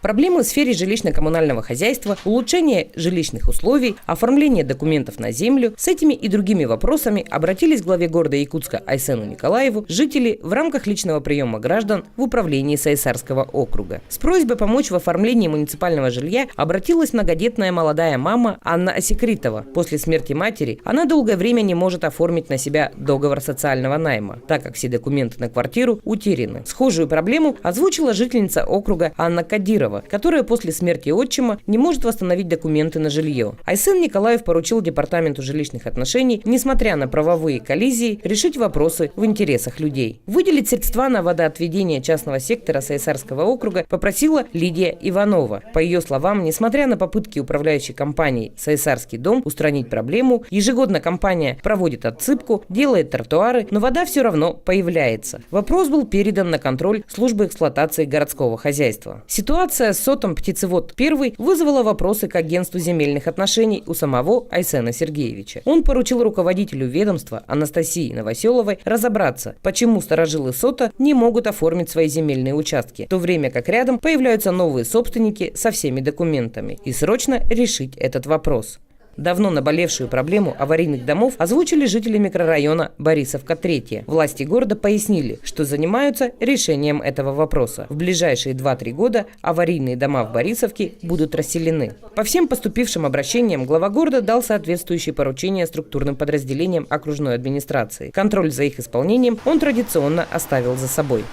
Проблемы в сфере жилищно-коммунального хозяйства, улучшение жилищных условий, оформление документов на землю. С этими и другими вопросами обратились к главе города Якутска Айсену Николаеву жители в рамках личного приема граждан в управлении Сайсарского округа. С просьбой помочь в оформлении муниципального жилья обратилась многодетная молодая мама Анна Осекритова. После смерти матери она долгое время не может оформить на себя договор социального найма, так как все документы на квартиру утеряны. Схожую проблему озвучила жительница округа Анна Кадирова, которая после смерти отчима не может восстановить документы на жилье. Айсен Николаев поручил Департаменту жилищных отношений, несмотря на правовые коллизии, решить вопросы в интересах людей. Выделить средства на водоотведение частного сектора Сайсарского округа попросила Лидия Иванова. По ее словам, несмотря на попытки управляющей компании «Сайсарский дом» устранить проблему, ежегодно компания проводит отсыпку, делает тротуары, но вода все равно появляется. Вопрос был передан на контроль службы эксплуатации городского хозяйства. Ситуация с СОТом «Птицевод-1» вызвала вопросы к агентству земельных отношений у самого Айсена Сергеевича. Он поручил руководителю ведомства Анастасии Новоселовой разобраться, почему старожилы СОТа не могут оформить свои земельные участки, в то время как рядом появляются новые собственники со всеми документами, и срочно решить этот вопрос. Давно наболевшую проблему аварийных домов озвучили жители микрорайона Борисовка-3. Власти города пояснили, что занимаются решением этого вопроса. В ближайшие 2-3 года аварийные дома в Борисовке будут расселены. По всем поступившим обращениям глава города дал соответствующие поручения структурным подразделениям окружной администрации. Контроль за их исполнением он традиционно оставил за собой.